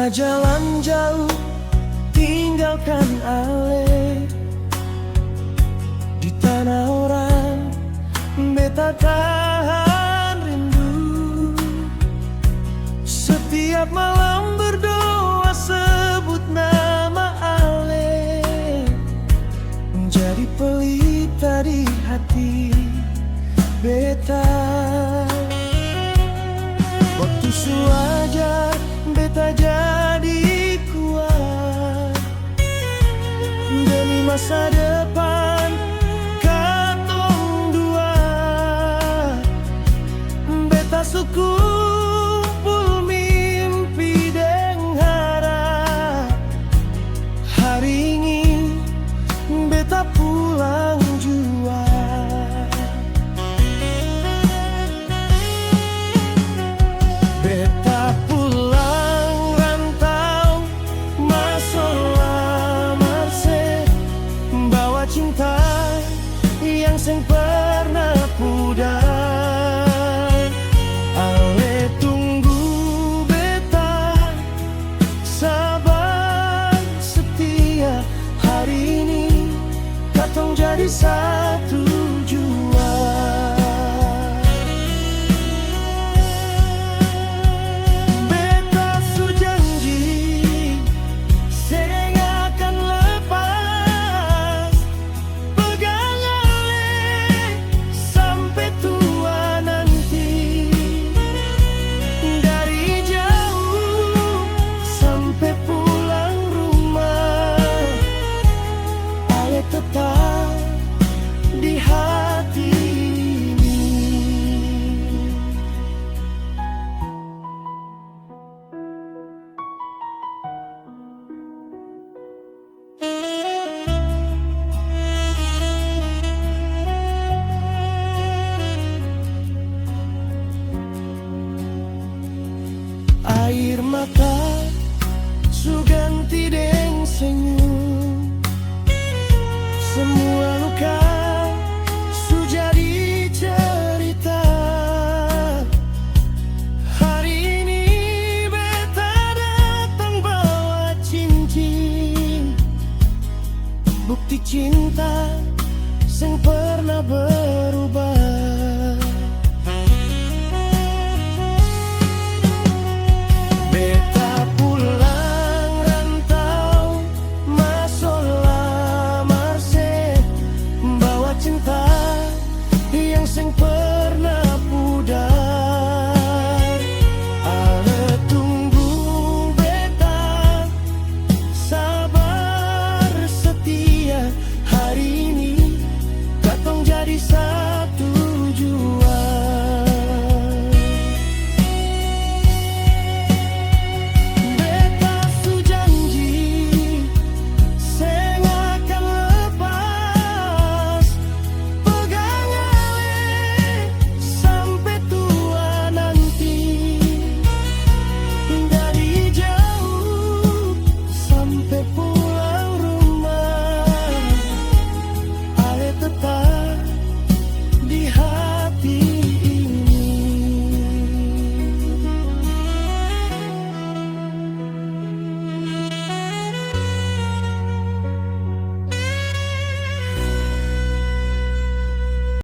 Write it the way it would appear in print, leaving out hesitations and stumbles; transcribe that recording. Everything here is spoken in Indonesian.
Beta jalan jauh, tinggalkan ale. Di tanah orang, beta tahan rindu. Setiap malam berdoa sebut nama ale. Menjadi pelita di hati beta. Waktu suajar beta jadi kuat demi masa depan katong dua. Beta sekumpul mimpi deng harap. Hari ini beta pulang jua. Beta pulang rantau, masalah marse, bawa cinta yang seng pernah pudar. Ale tunggu beta, sabar setia. Hari ini katong jadi satu jua. Tetap di hati ini. Air mata su ganti deng senyum. Semua luka su jadi cerita. Hari ini beta datang bawa cincin, bukti cinta